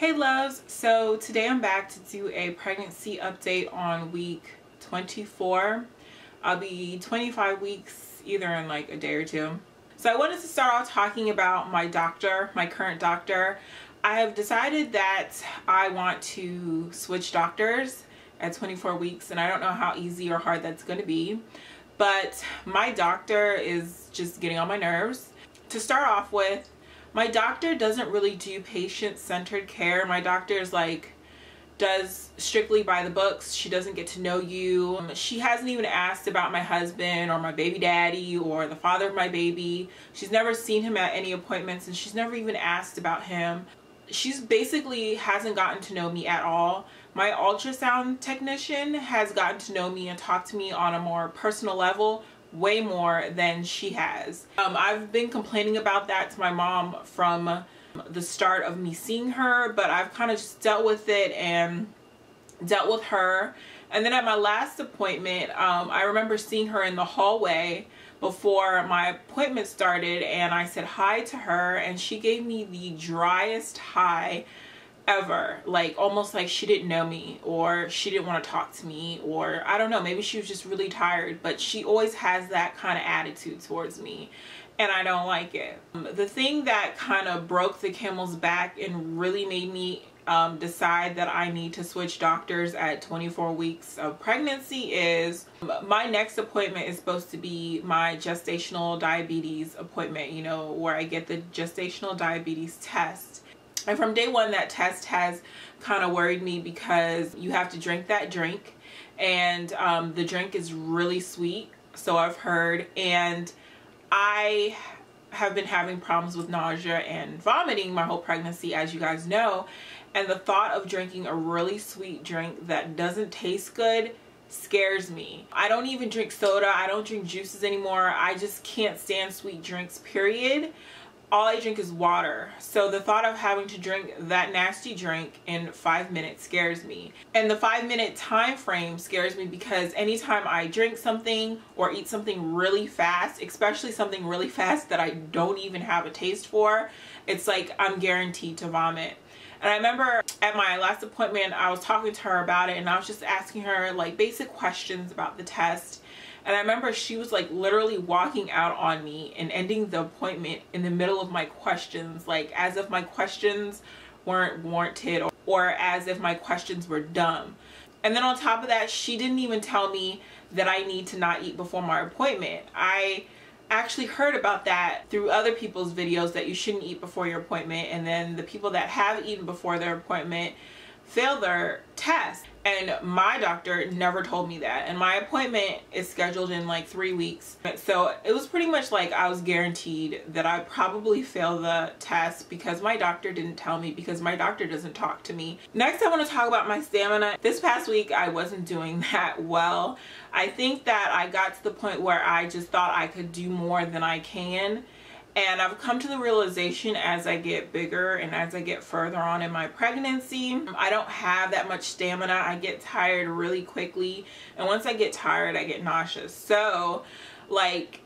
Hey loves, so today I'm back to do a pregnancy update on week 24. I'll be 25 weeks either in like a day or two. So I wanted to start off talking about my doctor, my current doctor. I have decided that I want to switch doctors at 24 weeks, and I don't know how easy or hard that's going to be, but my doctor is just getting on my nerves. To start off with, my doctor doesn't really do patient-centered care. My doctor is does strictly by the books. She doesn't get to know you. She hasn't even asked about my husband or my baby daddy or the father of my baby. She's never seen him at any appointments, and she's never even asked about him. She's basically hasn't gotten to know me at all. My ultrasound technician has gotten to know me and talked to me on a more personal level, way more than she has. I've been complaining about that to my mom from the start of me seeing her, but I've kind of just dealt with it and dealt with her. And then at my last appointment, I remember seeing her in the hallway before my appointment started, and I said hi to her, and she gave me the driest hi ever, like almost like she didn't know me, or she didn't want to talk to me, or I don't know, maybe she was just really tired, but she always has that kind of attitude towards me, and I don't like it. The thing that kind of broke the camel's back and really made me decide that I need to switch doctors at 24 weeks of pregnancy is my next appointment is supposed to be my gestational diabetes appointment, you know, where I get the gestational diabetes test. And from day one, that test has kind of worried me because you have to drink that drink, and the drink is really sweet, so I've heard, and I have been having problems with nausea and vomiting my whole pregnancy, as you guys know, and the thought of drinking a really sweet drink that doesn't taste good scares me. I don't even drink soda. I don't drink juices anymore. I just can't stand sweet drinks, period. All I drink is water. So the thought of having to drink that nasty drink in 5 minutes scares me. And the 5-minute time frame scares me because anytime I drink something or eat something really fast, especially something really fast that I don't even have a taste for, it's like I'm guaranteed to vomit. And I remember at my last appointment, I was talking to her about it, and I was just asking her like basic questions about the test. And I remember she was like literally walking out on me and ending the appointment in the middle of my questions, like as if my questions weren't warranted, or as if my questions were dumb. And then on top of that, she didn't even tell me that I need to not eat before my appointment. I actually heard about that through other people's videos, that you shouldn't eat before your appointment, and then the people that have eaten before their appointment fail their test. And my doctor never told me that, and my appointment is scheduled in like 3 weeks, so it was pretty much like I was guaranteed that I'd probably fail the test because my doctor didn't tell me, because my doctor doesn't talk to me. Next, I want to talk about my stamina. This past week I wasn't doing that well. I think that I got to the point where I just thought I could do more than I can. And I've come to the realization as I get bigger and as I get further on in my pregnancy, I don't have that much stamina. I get tired really quickly. And once I get tired, I get nauseous. So like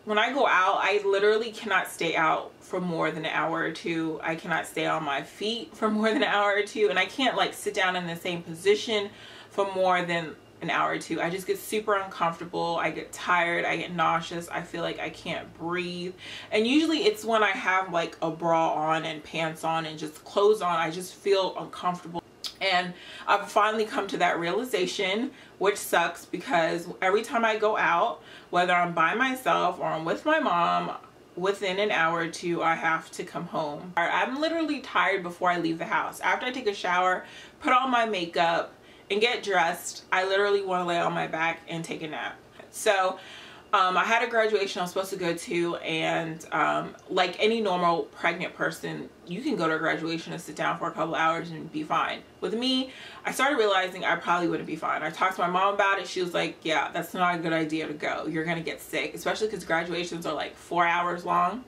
when I go out, I literally cannot stay out for more than an hour or two. I cannot stay on my feet for more than an hour or two. And I can't like sit down in the same position for more than an hour or two. I just get super uncomfortable. I get tired. I get nauseous. I feel like I can't breathe. And usually it's when I have like a bra on and pants on and just clothes on. I just feel uncomfortable. And I've finally come to that realization, which sucks because every time I go out, whether I'm by myself or I'm with my mom, within an hour or two I have to come home. I'm literally tired before I leave the house. After I take a shower, put on my makeup, and get dressed, I literally want to lay on my back and take a nap. So I had a graduation I was supposed to go to, and like any normal pregnant person, you can go to a graduation and sit down for a couple hours and be fine. With me, I started realizing I probably wouldn't be fine. I talked to my mom about it. She was like, yeah, that's not a good idea to go. You're gonna get sick, especially because graduations are like 4 hours long.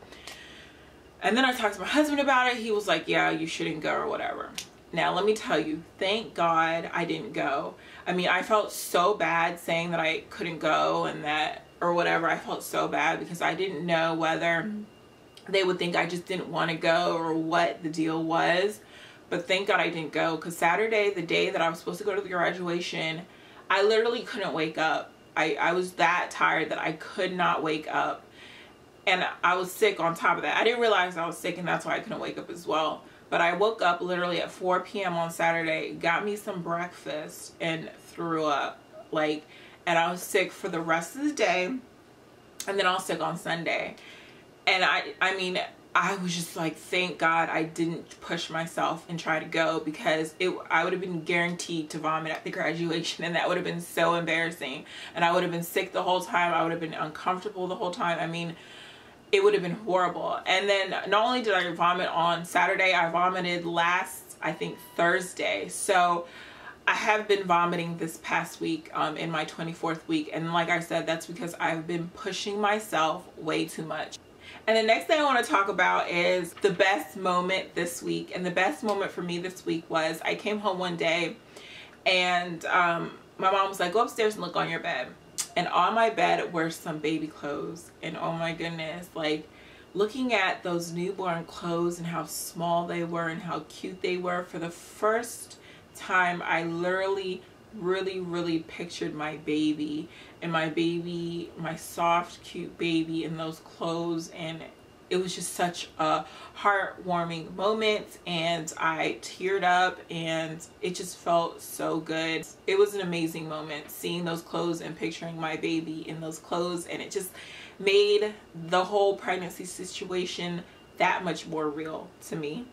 And then I talked to my husband about it. He was like, yeah, you shouldn't go or whatever. Now, let me tell you, thank God I didn't go. I mean, I felt so bad saying that I couldn't go and that, or whatever. I felt so bad because I didn't know whether they would think I just didn't want to go or what the deal was. but thank God I didn't go, because Saturday, the day that I was supposed to go to the graduation, I literally couldn't wake up. I was that tired that I could not wake up, and I was sick on top of that. I didn't realize I was sick, and that's why I couldn't wake up as well. But I woke up literally at 4 p.m. on Saturday, got me some breakfast, and threw up. Like, and I was sick for the rest of the day, and then I was sick on Sunday. And I mean, I was just like, thank God I didn't push myself and try to go, because I would have been guaranteed to vomit at the graduation, and that would have been so embarrassing. And I would have been sick the whole time. I would have been uncomfortable the whole time. I mean, it would have been horrible. And then not only did I vomit on Saturday, I vomited last, I think, Thursday. So I have been vomiting this past week, in my 24th week. And like I said, that's because I've been pushing myself way too much. And the next thing I want to talk about is the best moment this week. And the best moment for me this week was, I came home one day and my mom was like, go upstairs and look on your bed. And on my bed were some baby clothes. And oh my goodness, like, looking at those newborn clothes and how small they were and how cute they were, for the first time I literally really pictured my baby, and my soft cute baby in those clothes. And it was just such a heartwarming moment, and I teared up, and it just felt so good. It was an amazing moment, seeing those clothes and picturing my baby in those clothes, and it just made the whole pregnancy situation that much more real to me.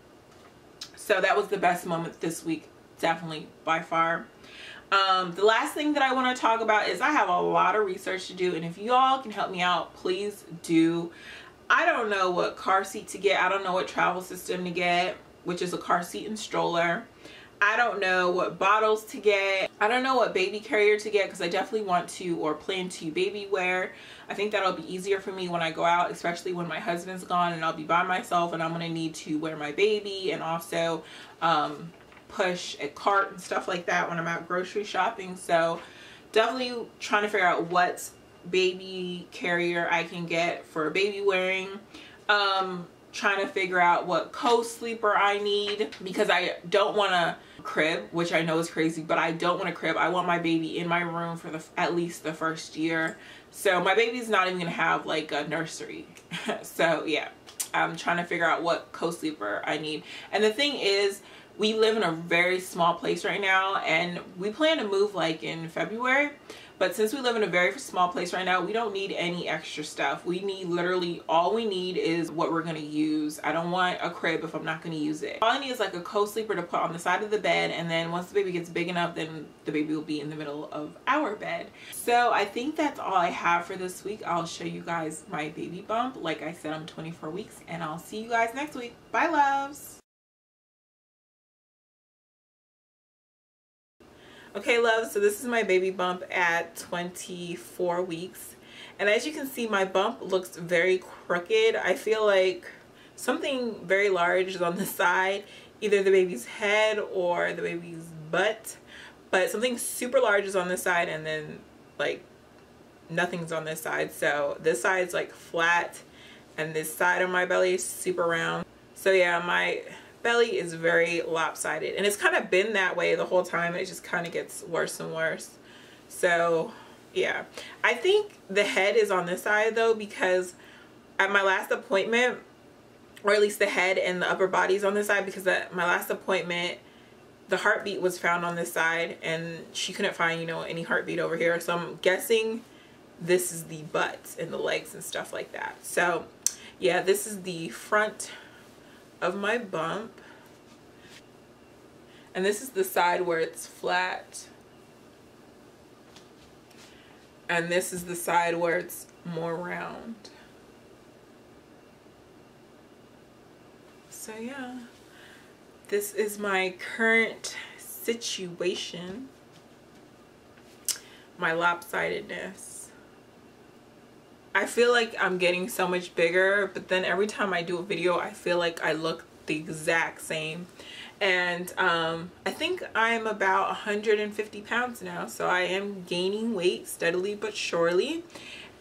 So that was the best moment this week, definitely, by far. The last thing that I want to talk about is, I have a lot of research to do, and if you all can help me out, please do. I don't know what car seat to get. I don't know what travel system to get, which is a car seat and stroller. I don't know what bottles to get. I don't know what baby carrier to get, because I definitely want to, or plan to, baby wear. I think that'll be easier for me when I go out, especially when my husband's gone and I'll be by myself, and I'm going to need to wear my baby, and also push a cart and stuff like that when I'm out grocery shopping. So definitely trying to figure out what baby carrier I can get for baby wearing. Trying to figure out what co-sleeper I need, because I don't want to crib, which I know is crazy, but I don't want to crib. I want my baby in my room for at least the first year. So my baby's not even gonna have like a nursery. So yeah, I'm trying to figure out what co-sleeper I need. And the thing is, we live in a very small place right now, and we plan to move like in February. But since we live in a very small place right now, we don't need any extra stuff. We need, literally, all we need is what we're gonna use. I don't want a crib if I'm not gonna use it. All I need is like a co-sleeper to put on the side of the bed, and then once the baby gets big enough, then the baby will be in the middle of our bed. So I think that's all I have for this week. I'll show you guys my baby bump. Like I said, I'm 24 weeks, and I'll see you guys next week. Bye, loves. Okay, love, so this is my baby bump at 24 weeks. And as you can see, my bump looks very crooked. I feel like something very large is on the side, either the baby's head or the baby's butt. But something super large is on this side, and then like nothing's on this side. So this side's like flat, and this side of my belly is super round. So yeah, my belly is very lopsided, and it's kind of been that way the whole time. It just kind of gets worse and worse. So yeah, I think the head is on this side though, because at my last appointment, or at least the head and the upper body's on this side, because at my last appointment the heartbeat was found on this side, and she couldn't find, you know, any heartbeat over here. So I'm guessing this is the butt and the legs and stuff like that. So yeah, this is the front of my bump, and this is the side where it's flat, and this is the side where it's more round. So yeah, this is my current situation, my lopsidedness. I feel like I'm getting so much bigger, but then every time I do a video, I feel like I look the exact same. And I think I'm about 150 pounds now, so I am gaining weight steadily but surely.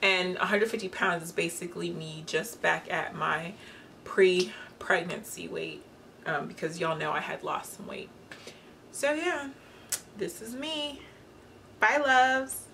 And 150 pounds is basically me just back at my pre-pregnancy weight. because y'all know I had lost some weight. So yeah, this is me. Bye, loves.